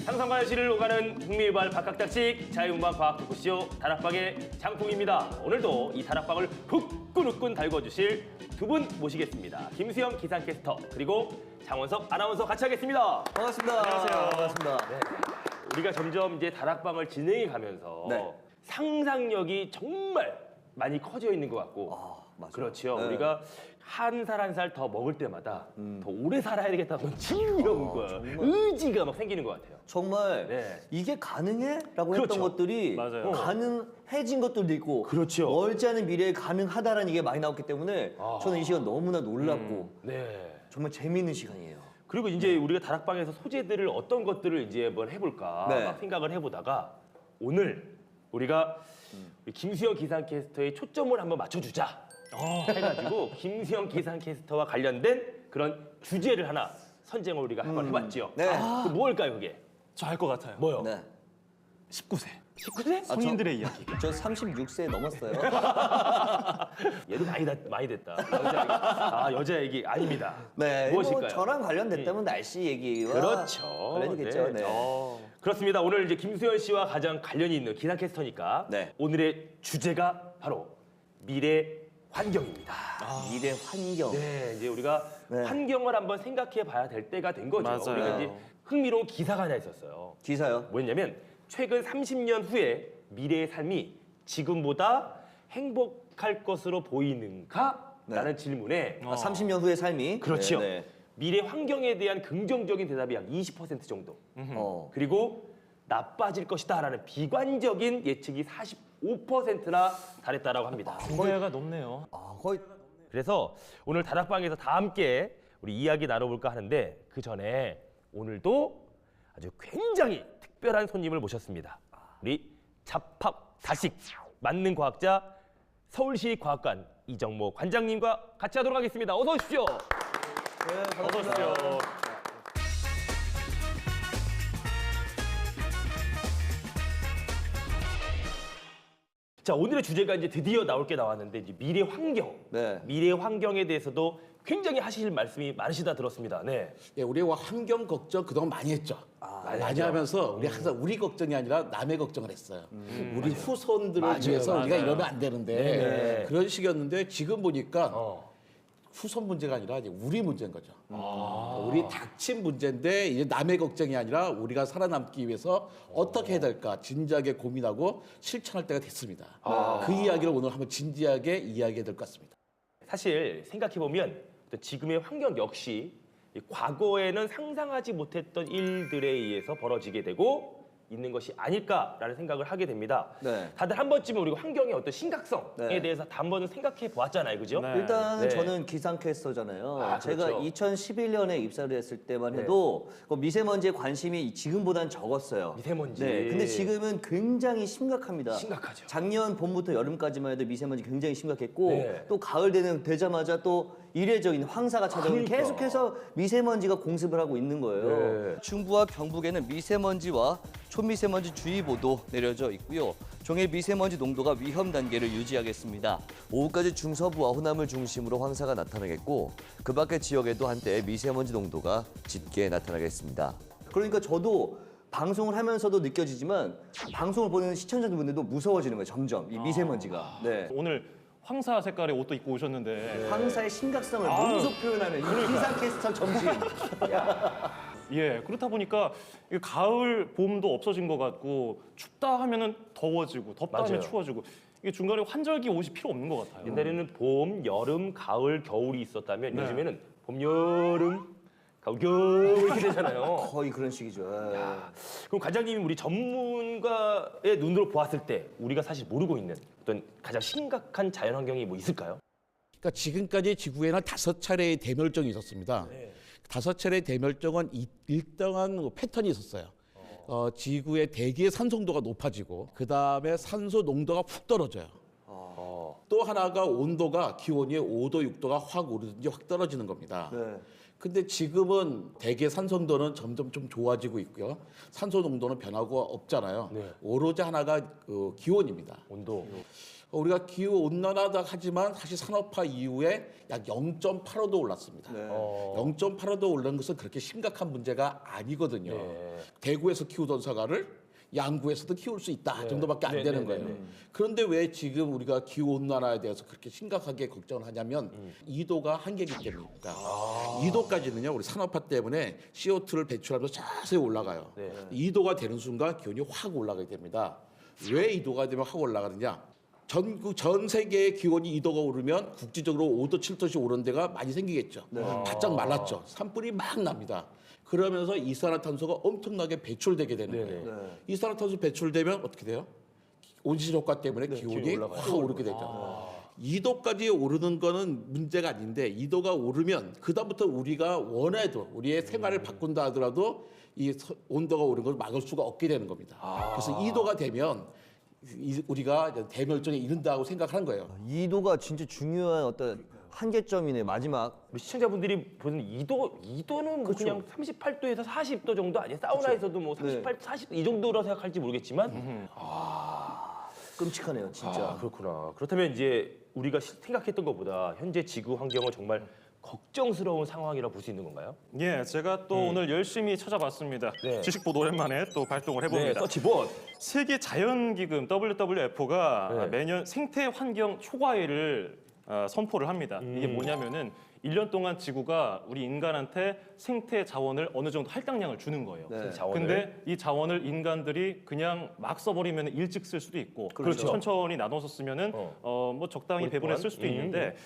상상과의 시를 오가는 흥미유발 박학다식 자유음악 과학 토크쇼 다락방의 장풍입니다. 오늘도 이 다락방을 후끈후끈 달궈주실 두 분 모시겠습니다. 김수영 기상캐스터 그리고 장원석 아나운서 같이 하겠습니다. 반갑습니다. 안녕하세요. 반갑습니다. 네. 우리가 점점 이제 다락방을 진행해 가면서 네. 상상력이 정말 많이 커져 있는 것 같고 맞아요. 그렇죠. 네. 우리가 한 살 한 살 더 먹을 때마다 더 오래 살아야 되겠다는 진정과 정말. 의지가 막 생기는 것 같아요. 정말 네. 이게 가능해? 라고 그렇죠. 했던 것들이 맞아요. 가능해진 것들도 있고 그렇죠. 멀지 않은 미래에 가능하다라는 얘기가 많이 나왔기 때문에 저는 이 시간 너무나 놀랍고 네. 정말 재미있는 시간이에요. 그리고 이제 우리가 다락방에서 소재들을 어떤 것들을 이제 한번 해볼까 네. 막 생각을 해보다가 오늘 우리가 우리 김수영 기상캐스터의 초점을 한번 맞춰주자 해가지고 김수영 기상캐스터와 관련된 그런 주제를 하나 선정을 우리가 한번 해봤죠. 네. 그 뭘까요 그게? 저 알 것 같아요. 뭐요? 네. 19세. 19세? 성인들의 이야기. 저 36세 넘었어요. 얘도 많이 됐다. 여자 얘기 아닙니다. 네. 무엇일까요? 뭐 저랑 관련됐다면 날씨 얘기와 그렇죠. 관련이겠죠. 네. 네. 그렇습니다. 오늘 이제 김수현 씨와 가장 관련이 있는 기상캐스터니까 네. 오늘의 주제가 바로 미래 환경입니다. 미래 환경. 네, 이제 우리가 네. 환경을 한번 생각해 봐야 될 때가 된 거죠. 맞아요. 우리가 이제 흥미로운 기사가 하나 있었어요. 기사요. 뭐였냐면 최근 30년 후에 미래의 삶이 지금보다 행복할 것으로 보이는가? 네. 라는 질문에 30년 후의 삶이. 그렇죠. 네, 미래 환경에 대한 긍정적인 대답이 약 20% 정도. 네. 그리고 나빠질 것이다라는 비관적인 예측이 45%나 달했다라고 합니다. 거야가 높네요. 거의 그래서 오늘 다락방에서 다 함께 우리 이야기 나눠볼까 하는데 그 전에 오늘도 아주 굉장히 특별한 손님을 모셨습니다. 우리 잡학 다식 만능 과학자 서울시 과학관 이정모 관장님과 같이 하도록 하겠습니다. 어서 오십시오. 네, 어서 오십시오. 자, 오늘의 주제가 이제 드디어 나올 게 나왔는데 이제 미래 환경. 네. 미래 환경에 대해서도 굉장히 하실 말씀이 많으시다 들었습니다. 네. 예, 우리가 환경 걱정 그동안 많이 했죠. 많이 하면서 우리 항상 우리 걱정이 아니라 남의 걱정을 했어요. 우리 후손들을 맞아요, 위해서 우리가 맞아요. 이러면 안 되는데 네네. 그런 식이었는데 지금 보니까 후손 문제가 아니라 이제 우리 문제인 거죠. 우리 닥친 문제인데 이제 남의 걱정이 아니라 우리가 살아남기 위해서 어떻게 해야 될까 진지하게 고민하고 실천할 때가 됐습니다. 그 이야기를 오늘 한번 진지하게 이야기해야 될 것 같습니다. 사실 생각해 보면 지금의 환경 역시 이 과거에는 상상하지 못했던 일들에 의해서 벌어지게 되고 있는 것이 아닐까라는 생각을 하게 됩니다. 네. 다들 한 번쯤은 우리가 환경의 어떤 심각성에 네. 대해서 한 번은 생각해 보았잖아요, 그죠? 네. 일단은 네. 저는 기상캐스터잖아요. 아, 제가 그렇죠. 2011년에 입사를 했을 때만 해도 그 미세먼지에 관심이 지금보다는 적었어요. 미세먼지. 네, 근데 지금은 굉장히 심각합니다. 심각하죠. 작년 봄부터 여름까지만 해도 미세먼지 굉장히 심각했고 네. 또 가을 되자마자 또 이례적인 황사가 찾아오면 그러니까. 계속해서 미세먼지가 공습을 하고 있는 거예요. 네. 중부와 경북에는 미세먼지와 초미세먼지 주의보도 내려져 있고요. 종일 미세먼지 농도가 위험 단계를 유지하겠습니다. 오후까지 중서부와 호남을 중심으로 황사가 나타나겠고 그 밖의 지역에도 한때 미세먼지 농도가 짙게 나타나겠습니다. 그러니까 저도 방송을 하면서도 느껴지지만 방송을 보는 시청자분들도 무서워지는 거예요. 점점 이 미세먼지가. 네. 오늘 황사 색깔의 옷도 입고 오셨는데 황사의 심각성을 몸소 표현하는 이 기상캐스터 점심. 예 그렇다 보니까 이게 가을 봄도 없어진 것 같고 춥다 하면은 더워지고 덥다 맞아요. 하면 추워지고 이게 중간에 환절기 옷이 필요 없는 것 같아요. 옛날에는 봄, 여름, 가을, 겨울이 있었다면 네. 요즘에는 봄, 여름, 가을, 겨울 이렇게 되잖아요. 거의 그런 식이죠. 그럼 관장님이 우리 전문가의 눈으로 보았을 때 우리가 사실 모르고 있는 어떤 가장 심각한 자연환경이 뭐 있을까요? 그러니까 지금까지 지구에는 5차례의 대멸종이 있었습니다. 5차례의 대멸종은 일정한 패턴이 있었어요. 지구의 대기의 산소농도가 높아지고 그 다음에 산소 농도가 훅 떨어져요. 또 하나가 온도가 기온이 5도, 6도가 확 오르든지 확 떨어지는 겁니다. 네. 근데 지금은 대기 산성도는 점점 좀 좋아지고 있고요. 산소 농도는 변화가 없잖아요. 네. 오로지 하나가 그 기온입니다. 온도. 우리가 기후 온난화다 하지만 사실 산업화 이후에 약 0.85도 올랐습니다. 네. 0.85도 오른 것은 그렇게 심각한 문제가 아니거든요. 네. 대구에서 키우던 사과를 양구에서도 키울 수 있다 정도밖에 안 네, 되는 네, 거예요. 네, 네. 그런데 왜 지금 우리가 기후 온난화에 대해서 그렇게 심각하게 걱정을 하냐면 2도가 한계이기 때문입니다. 2도까지는요 우리 산업화 때문에 CO2를 배출하면서 자세히 올라가요. 네. 2도가 되는 순간 기온이 확 올라가게 됩니다. 왜 2도가 되면 확 올라가느냐? 전 세계의 기온이 2도가 오르면 국지적으로 5도, 7도씩 오르는 데가 많이 생기겠죠. 바짝 말랐죠. 산불이 막 납니다. 그러면서 이산화탄소가 엄청나게 배출되게 되는 네네. 거예요. 네. 이산화탄소 배출되면 어떻게 돼요? 온실 효과 때문에 기온이 기온이 올라가요. 확 오르게 되죠. 2도까지 오르는 거는 문제가 아닌데 2도가 오르면 그다음부터 우리가 원해도 우리의 생활을 바꾼다 하더라도 이 온도가 오르는 걸 막을 수가 없게 되는 겁니다. 그래서 2도가 되면 우리가 이제 대멸종에 이른다고 생각하는 거예요. 2도가 진짜 중요한 어떤 한계점이네. 마지막. 우리 시청자분들이 보는 2도는 뭐 그냥 38도에서 40도 정도 아니에요? 사우나에서도 뭐 38, 40도 이 정도로 생각할지 모르겠지만 끔찍하네요, 진짜. 아, 그렇구나. 그렇다면 이제 우리가 생각했던 것보다 현재 지구 환경은 정말 걱정스러운 상황이라고 볼 수 있는 건가요? 예, 제가 또 오늘 열심히 찾아봤습니다. 네. 지식보도 오랜만에 또 발동을 네, 해봅니다. 서치봇. 세계 자연기금 WWF가 네. 매년 생태 환경 초과해를 선포를 합니다. 이게 뭐냐면은 1년 동안 지구가 우리 인간한테 생태 자원을 어느 정도 할당량을 주는 거예요. 네. 자원을. 근데 이 자원을 인간들이 그냥 막 써버리면 일찍 쓸 수도 있고 그렇죠. 천천히 나눠서 쓰면은 뭐 적당히 배분해 쓸 수도 있는데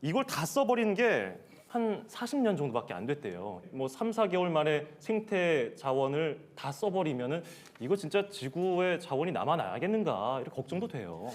이걸 다 써버리는 게 한 40년 정도밖에 안 됐대요. 뭐 3, 4개월 만에 생태 자원을 다 써버리면은 이거 진짜 지구의 자원이 남아나겠는가 이렇게 걱정도 돼요.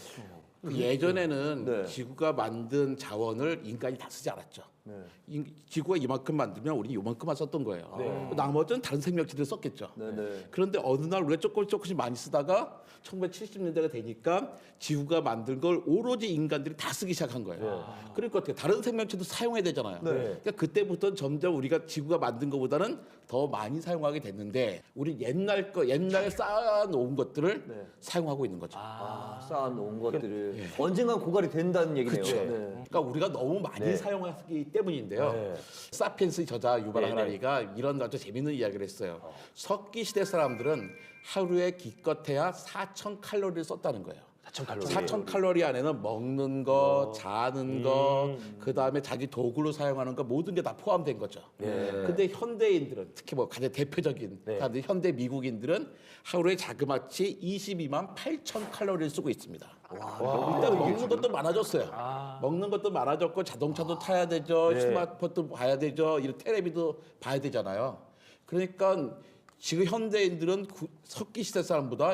예전에는 네. 지구가 만든 자원을 인간이 다 쓰지 않았죠. 네. 지구가 이만큼 만들면 우리는 이만큼만 썼던 거예요. 네. 나머지는 다른 생명체들 썼겠죠. 네네. 그런데 어느 날 우리가 조금씩 많이 쓰다가 1970년대가 되니까 지구가 만든 걸 오로지 인간들이 다 쓰기 시작한 거예요. 그러니까 어떻게 다른 생명체도 사용해야 되잖아요. 그러니까 그때부터 점점 우리가 지구가 만든 것보다는 더 많이 사용하게 됐는데 우리 옛날 쌓아놓은 것들을 사용하고 있는 거죠. 쌓아놓은 것들을 언젠간 고갈이 된다는 얘기네요. 그렇죠. 네. 그러니까 우리가 너무 많이 사용하기 때문인데요. 네. 사피엔스 저자 유발 네, 하라리가 이런 아주 재밌는 이야기를 했어요. 석기 시대 사람들은 하루에 기껏해야 4,000 칼로리를 썼다는 거예요. 4,000 칼로리. 4,000 칼로리 안에는 먹는 거, 자는 거, 그 다음에 자기 도구로 사용하는 거 모든 게 다 포함된 거죠. 근데 현대인들은 특히 뭐 가장 대표적인 네. 사람들, 현대 미국인들은 하루에 자그마치 22만 8천 칼로리를 쓰고 있습니다. 일단 먹는 것도 많아졌어요. 먹는 것도 많아졌고 자동차도 타야 되죠, 네. 스마트폰도 봐야 되죠, 이런 텔레비도 봐야 되잖아요. 그러니까 지금 현대인들은 석기 시대 사람보다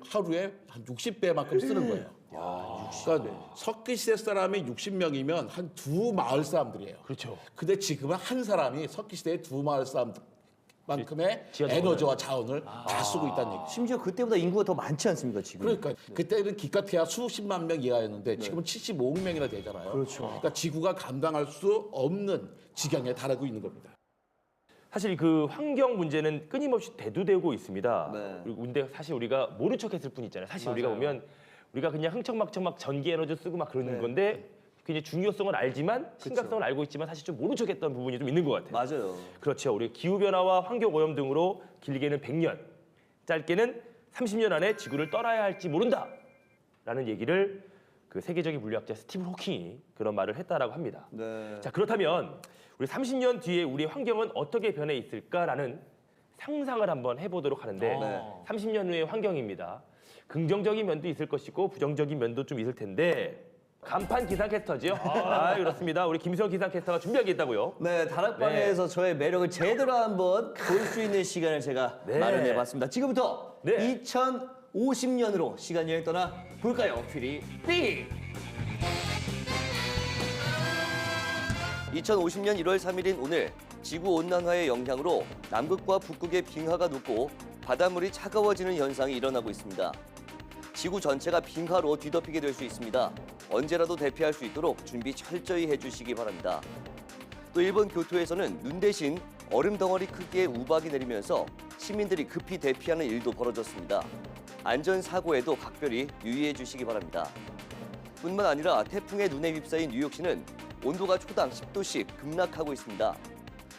하루에 한 60배만큼 쓰는 거예요. 그러니까 석기 시대 사람이 60명이면 한 두 마을 사람들이에요. 그렇죠. 근데 지금은 한 사람이 석기 시대의 두 마을 사람만큼의 에너지와 자원을 다 쓰고 있다는 얘기죠. 심지어 그때보다 인구가 더 많지 않습니까, 지금? 그러니까 그때는 기껏해야 수십만 명 이하였는데 지금은 75억 명이나 되잖아요. 그렇죠. 그러니까 지구가 감당할 수 없는 지경에 달하고 있는 겁니다. 사실 그 환경 문제는 끊임없이 대두되고 있습니다. 네. 그리고 근데 사실 우리가 모른 척했을 뿐 있잖아요. 사실 우리가 보면 우리가 그냥 흥청망청 막 전기 에너지 쓰고 막 그러는 건데 굉장히 중요성을 알지만 심각성을 알고 있지만 사실 좀 모른 척했던 부분이 좀 있는 것 같아요. 맞아요. 그렇죠. 우리 기후 변화와 환경 오염 등으로 길게는 100년, 짧게는 30년 안에 지구를 떠나야 할지 모른다라는 얘기를 그 세계적인 물리학자 스티븐 호킹이 그런 말을 했다라고 합니다. 네. 자, 그렇다면 우리 30년 뒤에 우리 환경은 어떻게 변해 있을까라는 상상을 한번 해보도록 하는데 네. 30년 후의 환경입니다. 긍정적인 면도 있을 것이고 부정적인 면도 좀 있을 텐데 간판 기상캐스터죠? 아, 그렇습니다. 우리 김수영 기상캐스터가 준비한 게 있다고요? 네, 다락방에서 저의 매력을 제대로 한번 볼 수 있는 시간을 제가 네. 마련해봤습니다. 지금부터 네. 2050년으로 시간 여행 떠나 볼까요, 퓨리 삐! 2050년 1월 3일인 오늘 지구온난화의 영향으로 남극과 북극의 빙하가 녹고 바닷물이 차가워지는 현상이 일어나고 있습니다. 지구 전체가 빙하로 뒤덮이게 될 수 있습니다. 언제라도 대피할 수 있도록 준비 철저히 해주시기 바랍니다. 또 일본 교토에서는 눈 대신 얼음 덩어리 크기의 우박이 내리면서 시민들이 급히 대피하는 일도 벌어졌습니다. 안전사고에도 각별히 유의해 주시기 바랍니다. 뿐만 아니라 태풍의 눈에 휩싸인 뉴욕시는 온도가 초당 10도씩 급락하고 있습니다.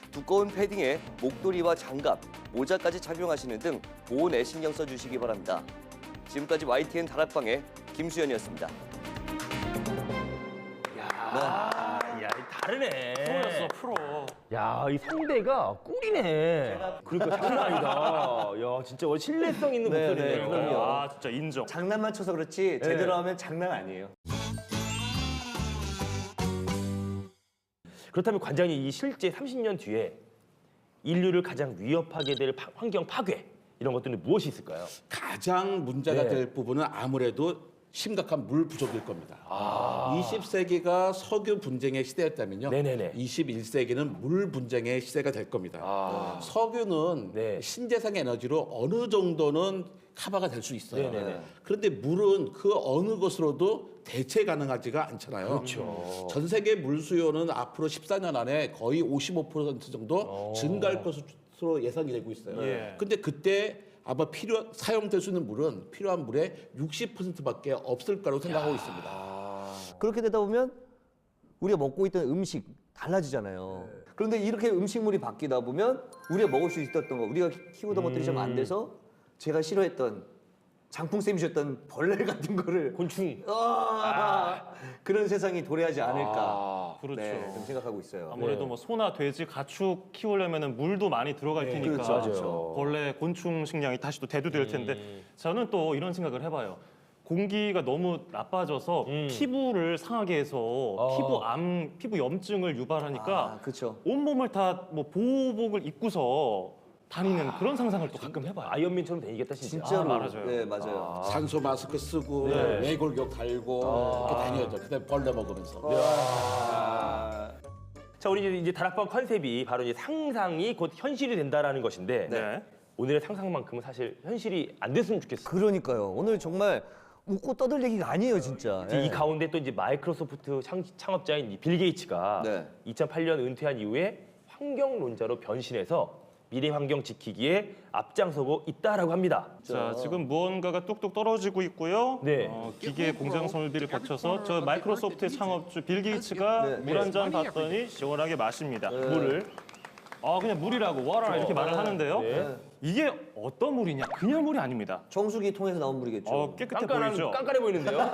두꺼운 패딩에 목도리와 장갑, 모자까지 착용하시는 등 보온에 신경 써주시기 바랍니다. 지금까지 YTN 다락방의 김수현이었습니다. 야, 다르네. 프로였어, 프로. 야, 이 상대가 꿀이네. 그러니까 장난 아니다. 야, 진짜 신뢰성 있는 네, 목소리네요. 네, 그럼요. 아, 진짜 인정. 장난만 쳐서 그렇지 제대로 하면 장난 아니에요. 그렇다면 관장님, 이 실제 30년 뒤에 인류를 가장 위협하게 될 환경 파괴 이런 것들은 무엇이 있을까요? 가장 문제가 네. 될 부분은 아무래도 심각한 물 부족일 겁니다. 20세기가 석유 분쟁의 시대였다면요. 네네네. 21세기는 물 분쟁의 시대가 될 겁니다. 석유는 네. 신재생 에너지로 어느 정도는 커버가 될 수 있어요. 네네네. 그런데 물은 그 어느 것으로도 대체 가능하지가 않잖아요. 그렇죠. 전 세계 물 수요는 앞으로 14년 안에 거의 55% 정도 증가할 것으로 예상이 되고 있어요. 예. 근데 그때 아마 사용될 수 있는 물은 필요한 물의 60%밖에 없을 거라고 생각하고 있습니다. 그렇게 되다 보면 우리가 먹고 있던 음식 달라지잖아요. 그런데 이렇게 음식물이 바뀌다 보면 우리가 먹을 수 있었던 거, 우리가 키우던 것들이 좀 안 돼서 제가 싫어했던 장풍쌤이셨던 벌레 같은 거를 곤충. 그런 세상이 도래하지 않을까. 그렇죠. 네, 좀 생각하고 있어요. 아무래도 뭐 소나 돼지, 가축 키우려면은 물도 많이 들어갈 테니까 그렇죠, 그렇죠. 벌레, 곤충 식량이 다시 또 대두될 텐데 저는 또 이런 생각을 해봐요. 공기가 너무 나빠져서 피부를 상하게 해서 피부 염증을 유발하니까 그렇죠. 온몸을 다 뭐 보호복을 입고서 다니는 그런 상상을 또 가끔 해봐요. 아이언맨처럼 되겠다 진짜. 진짜로. 맞아요. 네, 맞아요. 산소 마스크 쓰고 외골격 달고 이렇게 다녀야죠. 그다음에 벌레 먹으면서. 자, 우리 이제 다락방 컨셉이 바로 이제 상상이 곧 현실이 된다라는 것인데 네. 오늘의 상상만큼은 사실 현실이 안 됐으면 좋겠어요. 그러니까요. 오늘 정말 웃고 떠들 얘기가 아니에요, 진짜. 이 가운데 또 이제 마이크로소프트 창업자인 이 빌 게이츠가 네. 2008년 은퇴한 이후에 환경론자로 변신해서 미래 환경 지키기에 앞장서고 있다라고 합니다. 자, 지금 무언가가 뚝뚝 떨어지고 있고요. 네. 기계 공장 설비를 거쳐서 저 마이크로소프트의 창업주 빌 게이츠가 물 한 잔 받더니 시원하게 마십니다. 물을. 그냥 물이라고 와라 이렇게 말을 하는데요. 네. 이게 어떤 물이냐? 그냥 물이 아닙니다. 정수기 통해서 나온 물이겠죠. 깨끗해 보이죠? 깐깐해 보이는데요?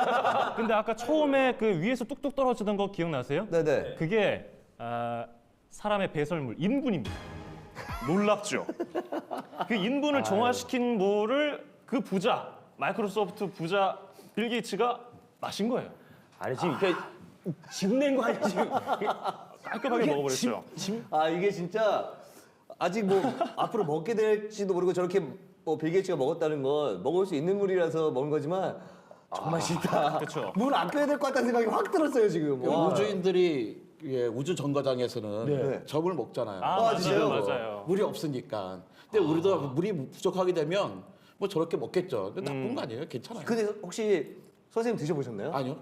근데 아까 처음에 그 위에서 뚝뚝 떨어지던 거 기억나세요? 네네. 그게 사람의 배설물, 인분입니다. 놀랍죠? 그 인분을 정화시킨 물을 그 부자, 마이크로소프트 부자 빌 게이츠가 마신 거예요. 아니 지금 이게 지금 낸 거 아니야 지금? 깔끔하게 먹어버렸죠. 이게 진짜 아직 뭐 앞으로 먹게 될지도 모르고 저렇게 빌 게이츠가 먹었다는 건 먹을 수 있는 물이라서 먹은 거지만 정말 싫다. 그쵸. 물 아껴야 될 것 같다는 생각이 확 들었어요, 지금. 와. 우주인들이 우주 정거장에서는 저 물 먹잖아요. 맞아요, 진짜요? 맞아요. 물이 없으니까. 근데 우리도 물이 부족하게 되면 뭐 저렇게 먹겠죠. 근데 나쁜 거 아니에요? 괜찮아요. 근데 혹시 선생님 드셔보셨나요? 아니요.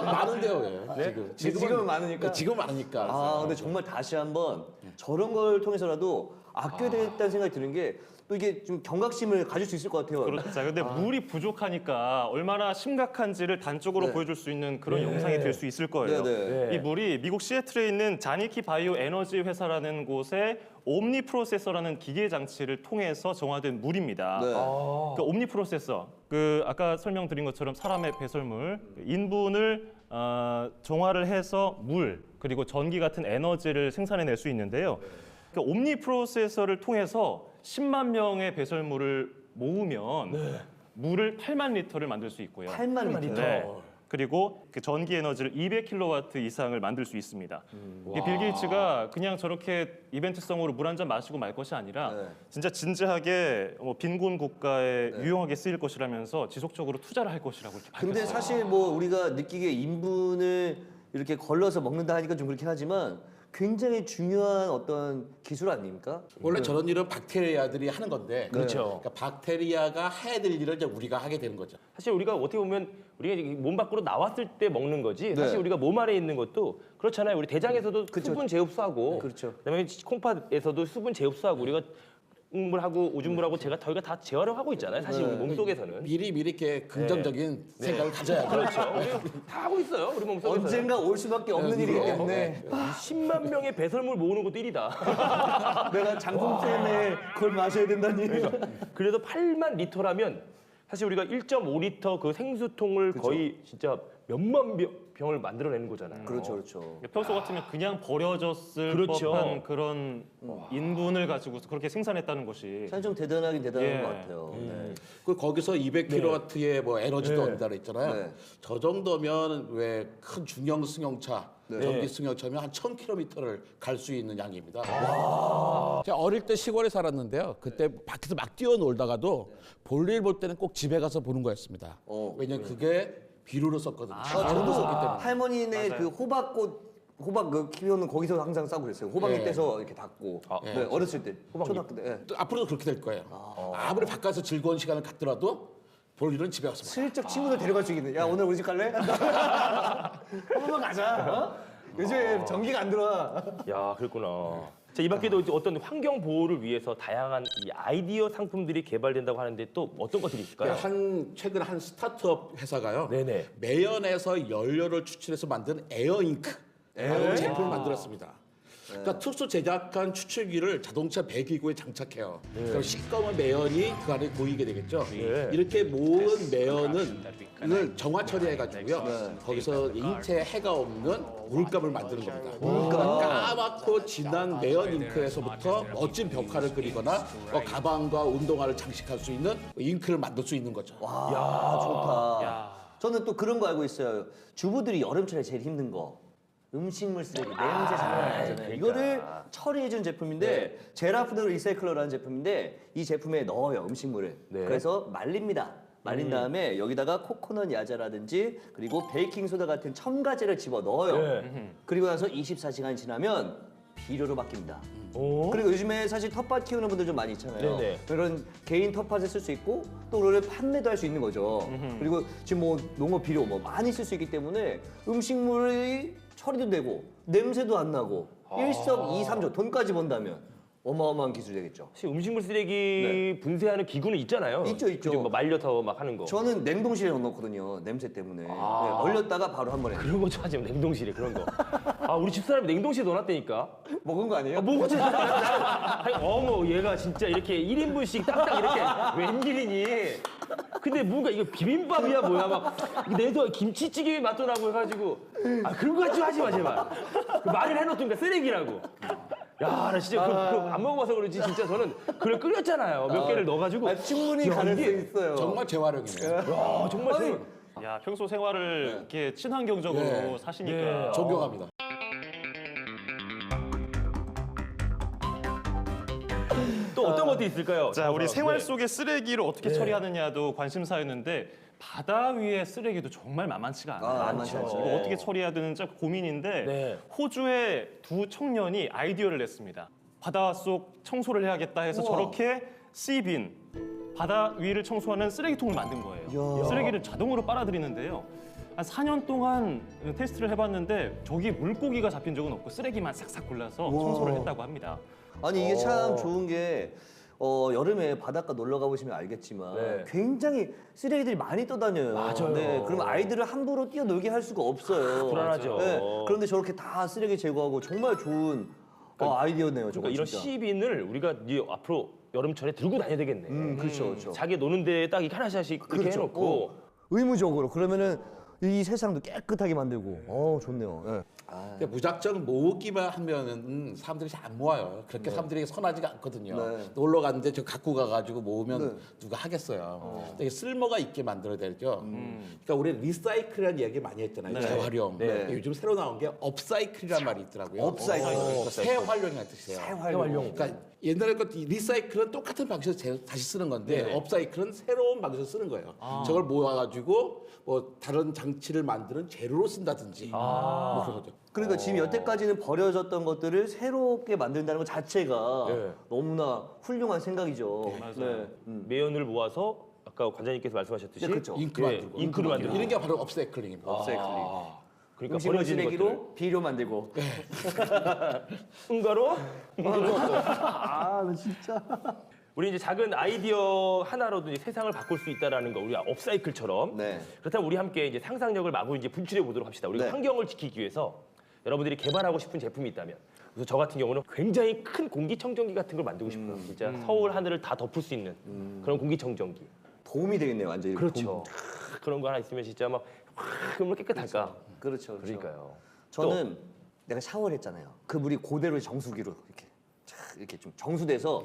많은데요, 왜? 지금은 많으니까? 지금 많으니까. 근데 정말 다시 한번 저런 걸 통해서라도 아껴야 되겠다는 생각이 드는 게 또 이게 좀 경각심을 가질 수 있을 것 같아요. 그렇죠. 근데 물이 부족하니까 얼마나 심각한지를 단적으로 네. 보여줄 수 있는 그런 영상이 될 수 있을 거예요. 네. 이 물이 미국 시애틀에 있는 자니키 바이오 에너지 회사라는 곳에 옴니 프로세서라는 기계 장치를 통해서 정화된 물입니다. 네. 그 옴니 프로세서, 그 아까 설명드린 것처럼 사람의 배설물, 인분을 정화를 해서 물 그리고 전기 같은 에너지를 생산해낼 수 있는데요. 그 옴니 프로세서를 통해서 10만 명의 배설물을 모으면 물을 8만 리터를 만들 수 있고요. 8만 리터. 네. 그리고 그 전기 에너지를 200kW 이상을 만들 수 있습니다. 이 빌 게이츠가 그냥 저렇게 이벤트성으로 물 한 잔 마시고 말 것이 아니라 네. 진짜 진지하게 빈곤 국가에 유용하게 쓰일 것이라면서 지속적으로 투자를 할 것이라고 이렇게 근데 밝혔어요. 사실 뭐 우리가 느끼기에 인분을 이렇게 걸러서 먹는다 하니까 좀 그렇긴 하지만 굉장히 중요한 어떤 기술 아닙니까? 원래 저런 일은 박테리아들이 하는 건데 그렇죠. 그러니까 박테리아가 해야 될 일을 이제 우리가 하게 되는 거죠. 사실 우리가 어떻게 보면 우리가 이제 몸 밖으로 나왔을 때 먹는 거지 사실 우리가 몸 안에 있는 것도 그렇잖아요. 우리 대장에서도 수분 재흡수하고 그렇죠. 그다음에 콩팥에서도 수분 재흡수하고 우리가 음물하고 오줌물하고 저희가 다 재활용 하고 있잖아요. 사실 우리 몸속에서는. 미리 이렇게 긍정적인 생각을 가져야 돼요. 그렇죠. 우리 다 하고 있어요. 우리 몸속에서. 언젠가 올 수밖에 없는 일이기 때문에 10만 명의 배설물 모으는 것도 일이다. 내가 장풍 때문에 그걸 마셔야 된다니. 그래도 8만 리터라면 사실 우리가 1.5리터 그 생수통을 거의 진짜 몇만 병을 만들어내는 거잖아요. 그렇죠, 그렇죠. 평소 같으면 그냥 버려졌을 그렇죠. 법한 그런 인분을 가지고 그렇게 생산했다는 것이 사실 좀 대단하긴 대단한 예. 것 같아요. 네. 그 거기서 200kW의 뭐 에너지도 얻는다 그랬잖아요. 네. 저 정도면 왜 큰 중형 승용차, 네. 전기 승용차면 한 1000km를 갈 수 있는 양입니다. 제가 어릴 때 시골에 살았는데요. 그때 밖에서 막 뛰어놀다가도 볼일 볼 때는 꼭 집에 가서 보는 거였습니다. 왜냐면 그게 비료로 썼거든요. 저도 썼기 때문에. 할머니네 그 호박 그 키우는 거기서 항상 싸고 그랬어요. 호박잎 예. 떼서 이렇게 닦고. 네, 어렸을 때. 초등학교 때. 예. 또 앞으로도 그렇게 될 거예요. 아무리 바깥에서 즐거운 시간을 갖더라도 볼일은 집에 가서 봐요. 슬쩍 친구들 데려갈 수 있겠네. 야, 오늘 우리 집 갈래? 한 번만 가자. 어? 요즘에 전기가 안 들어와. 야, 그랬구나. 자, 이 밖에도 이제 어떤 환경 보호를 위해서 다양한 이 아이디어 상품들이 개발된다고 하는데 또 어떤 것들이 있을까요? 최근 한 스타트업 회사가요. 네네. 매연에서 연료를 추출해서 만든 에어잉크 라는 제품을 만들었습니다. 그러니까 특수 제작한 추출기를 자동차 배기구에 장착해요. 그럼 시꺼먼 매연이 그 안에 고이게 되겠죠. 이렇게 모은 매연을 정화 처리해가지고요. 거기서 인체에 해가 없는 물감을 만드는 겁니다. 까맣고 진한 매연 잉크에서부터 멋진 벽화를 그리거나 가방과 운동화를 장식할 수 있는 잉크를 만들 수 있는 거죠. 야, 좋다. 저는 또 그런 거 알고 있어요. 주부들이 여름철에 제일 힘든 거. 음식물 쓰레기, 냄새 장난하잖아요. 이거를 처리해준 제품인데 제라푸드 리사이클러라는 제품인데 이 제품에 넣어요 음식물을. 네. 그래서 말립니다. 말린 다음에 여기다가 코코넛 야자라든지 그리고 베이킹 소다 같은 첨가제를 집어 넣어요. 그리고 나서 24시간 지나면 비료로 바뀝니다. 오. 그리고 요즘에 사실 텃밭 키우는 분들 좀 많이 있잖아요. 네네. 그런 개인 텃밭에 쓸 수 있고 또 그거를 판매도 할 수 있는 거죠. 그리고 지금 뭐 농업 비료 뭐 많이 쓸 수 있기 때문에 음식물이 처리도 되고 냄새도 안 나고 일석이삼조 돈까지 번다면 어마어마한 기술이 되겠죠. 사실 음식물 쓰레기 분쇄하는 기구는 있잖아요. 있죠, 있죠. 그죠? 뭐 말려서 막 하는 거. 저는 냉동실에 넣어놓거든요. 냄새 때문에. 네, 얼렸다가 바로 한 번에 그런 거 좋아하지 냉동실에 그런 거. 아, 우리 집사람이 냉동실에 넣어놨다니까. 먹은 거 아니에요? 뭐지? 아니, 어머, 얘가 진짜 이렇게 1인분씩 딱딱 이렇게 웬일이니? 근데 뭔가 이거 비빔밥이야 뭐야 막 내도 김치찌개 맛도 나고 해가지고 아 그런 거 좀 하지 마 제발. 그 말을 해놓던가 쓰레기라고. 야, 나 진짜 그거 안 먹어봐서 그런지 진짜 저는 그걸 끓였잖아요. 몇 개를 넣어가지고. 충분히 야, 가능성이 이게- 있어요. 정말 재활용이네요. 야, 정말 아니, 그- 야 평소 생활을 이렇게 친환경적으로 네. 사시니까 존경합니다. 또 어떤 것도 있을까요? 자, 우리 네. 생활 속의 쓰레기를 어떻게 처리하느냐도 관심사였는데 바다 위의 쓰레기도 정말 만만치가 않아요. 만만치 않죠. 이거 어떻게 처리해야 되는지 고민인데 네. 호주의 두 청년이 아이디어를 냈습니다. 바다 속 청소를 해야겠다 해서 저렇게 씨빈 바다 위를 청소하는 쓰레기통을 만든 거예요. 쓰레기를 자동으로 빨아들이는데요. 한 4년 동안 테스트를 해봤는데 저기 물고기가 잡힌 적은 없고 쓰레기만 싹싹 골라서 청소를 했다고 합니다. 아니 이게 참 좋은 게 여름에 바닷가 놀러 가보시면 알겠지만 네. 굉장히 쓰레기들이 많이 떠다녀요. 맞아요. 네, 그럼 아이들을 함부로 뛰어놀게 할 수가 없어요. 불안하죠. 네, 그런데 저렇게 다 쓰레기 제거하고 정말 좋은 아이디어네요. 저거 그러니까 이런 진짜. 시빈을 우리가 이제 앞으로 여름철에 들고 다녀야 되겠네. 그렇죠, 그렇죠. 자기 노는 데에 딱 이렇게 하나씩 이렇게 해놓고. 의무적으로 그러면은 이 세상도 깨끗하게 만들고. 좋네요. 네. 근데 무작정 모으기만 하면은 사람들이 잘 안 모아요. 그렇게 사람들이 선하지가 않거든요. 네. 놀러 갔는데 저 갖고 가가지고 모으면 누가 하겠어요. 되게 쓸모가 있게 만들어야 되죠. 그러니까 우리 리사이클이라는 얘기 많이 했잖아요. 재활용. 네. 요즘 새로 나온 게 업사이클이란 말이 있더라고요. 업사이클. 그러니까 새활용이라는 뜻이에요. 활용. 그러니까 옛날에 그 리사이클은 똑같은 방식으로 다시 쓰는 건데 업사이클은 새로운 방식으로 쓰는 거예요. 저걸 모아가지고 뭐 다른 장치를 만드는 재료로 쓴다든지 뭐 그런 거죠. 그러니까 지금 여태까지는 버려졌던 것들을 새롭게 만든다는 것 자체가 네. 너무나 훌륭한 생각이죠. 맞아요. 매연을 모아서 아까 관장님께서 말씀하셨듯이 네, 그렇죠. 잉크 예, 만들고 잉크를 만들고 이런 게 바로 업사이클링입니다. 업사이클링. 그러니까 음식물 버려지는 쓰레기로 것들. 비료 만들고. 응가로 아, 나 진짜. 우리 이제 작은 아이디어 하나로도 이제 세상을 바꿀 수 있다라는 거 우리가 업사이클처럼 네. 그렇다면 우리 함께 이제 상상력을 마구 이제 분출해 보도록 합시다. 우리가 네. 환경을 지키기 위해서 여러분들이 개발하고 싶은 제품이 있다면 그래서 저 같은 경우는 굉장히 큰 공기청정기 같은 걸 만들고 싶어요. 진짜 서울 하늘을 다 덮을 수 있는 그런 공기청정기. 도움이 되겠네요, 완전히. 그렇죠. 그런 거 하나 있으면 진짜 막 그러면 깨끗할까? 그렇죠. 그러니까요. 저는 내가 샤워를 했잖아요. 그 물이 그대로 정수기로 이렇게 좀 정수돼서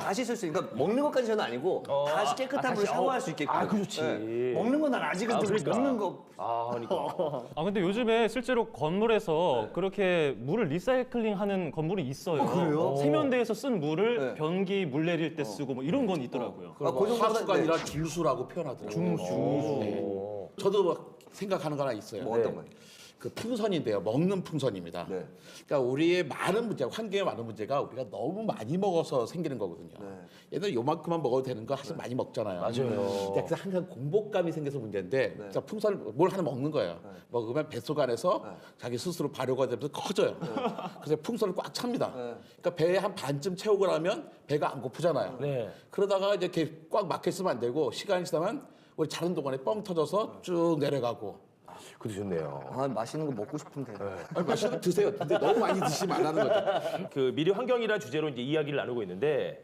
다시 쓸 수 있는, 그러니까 먹는 것까지는 아니고 다시 깨끗한 물로 샤워할 수 있게끔. 아, 그렇지. 먹는 건 난 아직은 좀 그러니까. 먹는 거. 아, 그러니까. 아 근데 요즘에 실제로 건물에서 그렇게 물을 리사이클링하는 건물이 있어요. 그래요? 세면대에서 쓴 물을 네. 변기 물 내릴 때 쓰고 뭐 이런 건 있더라고요. 그리고 그 정도보다- 하수가 네. 아니라 중수라고 표현하더라고요. 오. 저도 막 생각하는 거 하나 있어요. 뭐 어떤 거예요? 그 풍선인데요. 먹는 풍선입니다. 네. 그러니까 우리의 많은 문제, 환경의 많은 문제가 우리가 너무 많이 먹어서 생기는 거거든요. 옛날에 요만큼만 먹어도 되는 거 사실 많이 먹잖아요. 맞아요. 그래서 항상 공복감이 생겨서 문제인데 그러니까 풍선을 뭘 하나 먹는 거예요. 먹으면 뱃속 안에서 자기 스스로 발효가 되면서 커져요. 그래서 풍선을 꽉 찹니다. 그러니까 배에 한 반쯤 채우고 나면 배가 안 고프잖아요. 네. 그러다가 이제 이렇게 꽉 막혀 있으면 안 되고 시간이 지나면 우리 자는 동안에 뻥 터져서 쭉 내려가고. 그도 좋네요. 아, 맛있는 거 먹고 싶은데. 아니, 맛있는 거 드세요. 근데 너무 많이 드시면 안 하는 거죠. 그 미래 환경이라는 주제로 이제 이야기를 나누고 있는데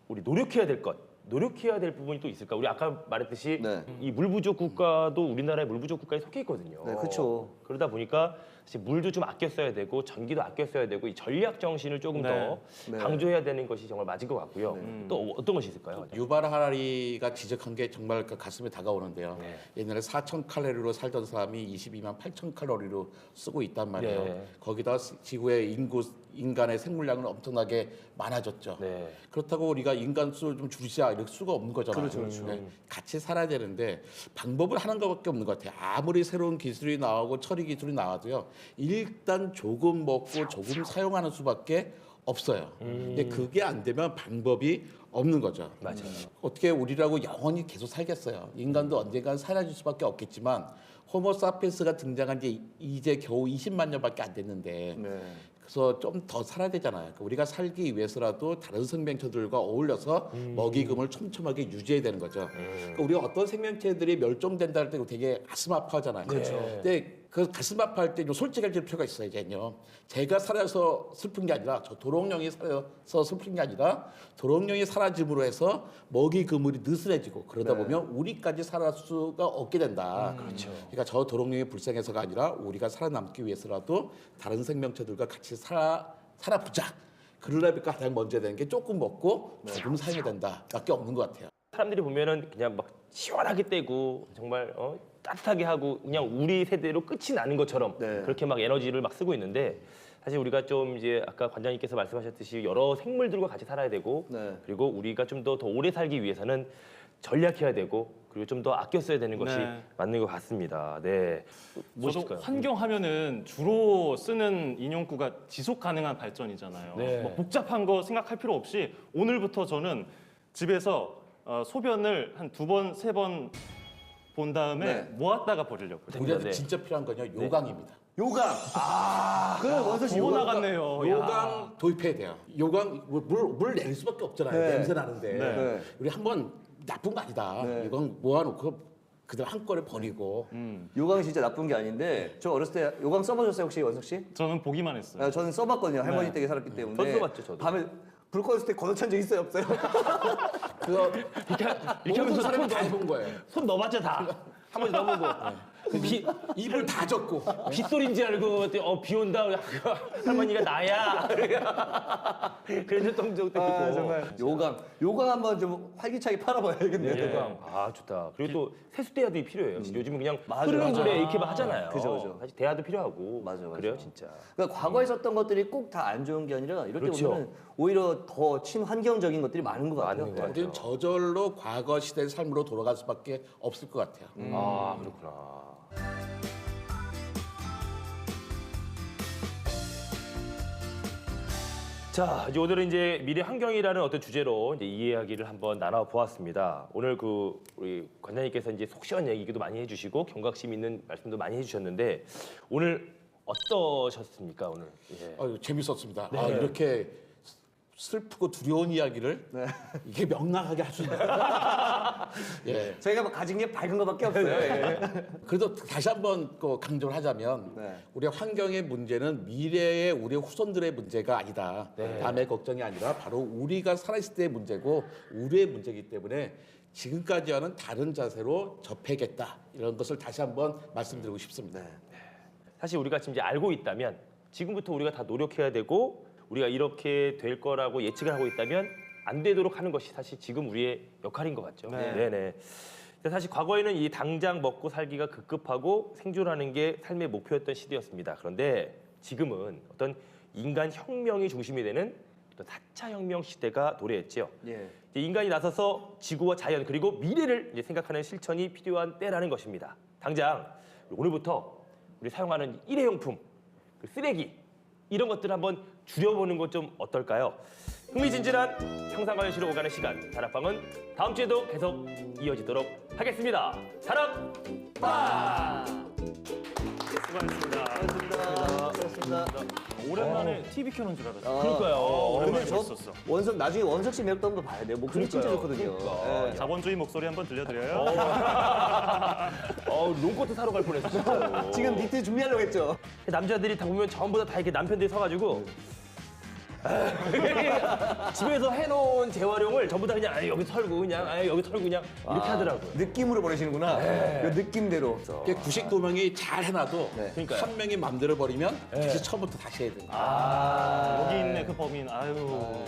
우리 노력해야 될 것, 노력해야 될 부분이 또 있을까? 우리 아까 말했듯이 네. 이 물 부족 국가도 우리나라의 물 부족 국가에 속해 있거든요. 네, 그쵸. 그러다 보니까 사실 물도 좀 아껴 써야 되고 전기도 아껴 써야 되고 이 전략 정신을 조금 더 네. 강조해야 되는 것이 정말 맞을 것 같고요. 또 어떤 것이 있을까요? 유발 하라리가 지적한 게 정말 그 가슴에 다가오는데요. 네. 옛날에 4,000칼로리로 살던 사람이 22만 8,000칼로리로 쓰고 있단 말이에요. 네. 거기다 지구의 인간의 생물량은 엄청나게 많아졌죠. 네. 그렇다고 우리가 인간 수를 좀 줄이자 이럴 수가 없는 거잖아요. 그렇죠. 같이 살아야 되는데 방법을 하는 것밖에 없는 것 같아요. 아무리 새로운 기술이 나오고 처리 기술이 나와도요. 일단 조금 먹고 조금 사용하는 수밖에 없어요. 근데 그게 안 되면 방법이 없는 거죠. 맞아요. 어떻게 우리라고 영원히 계속 살겠어요. 인간도 언젠간 사라질 수밖에 없겠지만 호모 사피엔스가 등장한 지 이제 겨우 20만 년밖에 안 됐는데 네. 그래서 좀 더 살아야 되잖아요. 그러니까 우리가 살기 위해서라도 다른 생명체들과 어울려서 먹이금을 촘촘하게 유지해야 되는 거죠. 그러니까 우리가 어떤 생명체들이 멸종된다 할 때 되게 가슴 아파하잖아요. 그렇죠. 근데 그 가슴 아파할 때 좀 솔직해질 필요가 있어요. 이제는요. 제가 살아서 슬픈 게 아니라 저 도롱뇽이 살아서 슬픈 게 아니라 도롱뇽이 사라짐으로 해서 먹이 그물이 느슨해지고 그러다 보면 우리까지 살아날 수가 없게 된다. 그렇죠. 그러니까 저 도롱뇽이 불쌍해서가 아니라 우리가 살아남기 위해서라도 다른 생명체들과 같이 살아보자. 그러려면 가장 먼저 해야 되는 게 조금 먹고 조금 사용해야 된다.밖에 없는 것 같아요. 사람들이 보면은 그냥 막 시원하게 떼고 정말 따뜻하게 하고 그냥 우리 세대로 끝이 나는 것처럼 네. 그렇게 막 에너지를 막 쓰고 있는데 사실 우리가 좀 이제 아까 관장님께서 말씀하셨듯이 여러 생물들과 같이 살아야 되고 네. 그리고 우리가 좀 더 오래 살기 위해서는 전략해야 되고 그리고 좀 더 아껴 써야 되는 것이 네. 맞는 것 같습니다. 네. 저도 무엇일까요? 환경 하면은 주로 쓰는 인용구가 지속 가능한 발전이잖아요. 네. 뭐 복잡한 거 생각할 필요 없이 오늘부터 저는 집에서 소변을 한 2번, 3번 본 다음에 네. 모았다가 버리려고요. 우리한테 네. 진짜 필요한 건요. 요강입니다. 요강. 그 원서 씨 더 요강. 나갔네요. 야. 요강 도입해야 돼요. 요강 물 내릴 수밖에 없잖아요. 네. 냄새 나는데 네. 우리 한번 나쁜 거 아니다. 네. 요강 모아놓고 그대로 한꺼번에 버리고. 요강이 진짜 나쁜 게 아닌데 저 어렸을 때 요강 써보셨어요 혹시 원석 씨? 저는 보기만 했어요. 아, 저는 써봤거든요. 할머니 네. 댁에 살았기 때문에. 저도 써봤죠, 저도. 밤에 불 꺼졌을 때 건너찬 적 있어요 없어요? 그거 이렇게 모든 하면서 사람이 다 해본 거예요. 손 넣어봤죠 다. 한 번씩 넣어보고. 입을 다 젖고. 빗소리인지 알고 비 온다. 할머니가 나야. 그랬던 적도 있고. 요강 한번 좀 활기차게 팔아봐야겠네요. 네. 아 좋다. 그리고 또 세수대야도 필요해요. 요즘은 그냥 맞아요. 흐르는 맞아요. 물에 이렇게만 하잖아요. 그죠. 사실 대야도 필요하고. 맞아. 그래요 진짜. 그러니까 과거에 썼던 것들이 꼭 다 안 좋은 게 아니라 이렇게 그렇죠. 보면 오히려 더 친환경적인 것들이 많은 것 같아요. 많은 것 같아요. 우리는 저절로 과거 시대의 삶으로 돌아갈 수밖에 없을 것 같아요. 아 그렇구나. 자, 이제 오늘은 이제 미래 환경이라는 어떤 주제로 이제 이 이야기를 한번 나눠 보았습니다. 오늘 그 우리 관장님께서 이제 속 시원 얘기도 많이 해주시고 경각심 있는 말씀도 많이 해주셨는데 오늘 어떠셨습니까 오늘? 예. 재밌었습니다. 네. 이렇게 슬프고 두려운 이야기를 이게 명랑하게 할 수 있는. 예. 저희가 뭐 가진 게 밝은 것밖에 없어요. 예. 그래도 다시 한번 강조를 하자면 네. 우리의 환경의 문제는 미래의 우리 후손들의 문제가 아니다. 네. 남의 걱정이 아니라 바로 우리가 살아있을 때의 문제고 우리의 문제이기 때문에 지금까지와는 다른 자세로 접해야겠다. 이런 것을 다시 한번 말씀드리고 싶습니다. 사실 우리가 지금 이제 알고 있다면 지금부터 우리가 다 노력해야 되고 우리가 이렇게 될 거라고 예측을 하고 있다면 안 되도록 하는 것이 사실 지금 우리의 역할인 것 같죠. 네. 네네. 근데 사실 과거에는 이 당장 먹고 살기가 급급하고 생존하는 게 삶의 목표였던 시대였습니다. 그런데 지금은 어떤 인간 혁명이 중심이 되는 어떤 4차 혁명 시대가 도래했죠. 예. 이제 인간이 나서서 지구와 자연 그리고 미래를 이제 생각하는 실천이 필요한 때라는 것입니다. 당장 오늘부터 우리 사용하는 일회용품, 그 쓰레기 이런 것들 한번 줄여보는 것 좀 어떨까요? 흥미진진한 상상관실로 오가는 시간 다락방은 다음 주에도 계속 이어지도록 하겠습니다. 다락방! 수고하셨습니다. 그렇습니다. 오랜만에 TV 켜는 줄 알았어요. 그러니까요. 오랜만에 근데 저 멋있었어. 원석 나중에 원석 씨 매력도 한번 봐야 돼요. 목소리 진짜 좋거든요. 예. 자본주의 목소리 한번 들려드려요. 롱코트 사러 갈 뻔했어. 진짜로. 지금 니트 준비하려고 했죠. 남자들이 다 보면 전부 다 이렇게 남편들이 서가지고 집에서 해놓은 재활용을 전부 다 그냥 여기 털고 그냥 여기 털고 그냥 이렇게 하더라고요. 느낌으로 보내시는구나. 그 느낌대로. 이게 99명이 잘 해놔도 그러니까요. 한 명이 맘대로 버리면 다시 처음부터 다시 해야 된다. 여기 있네 그 범인. 아유.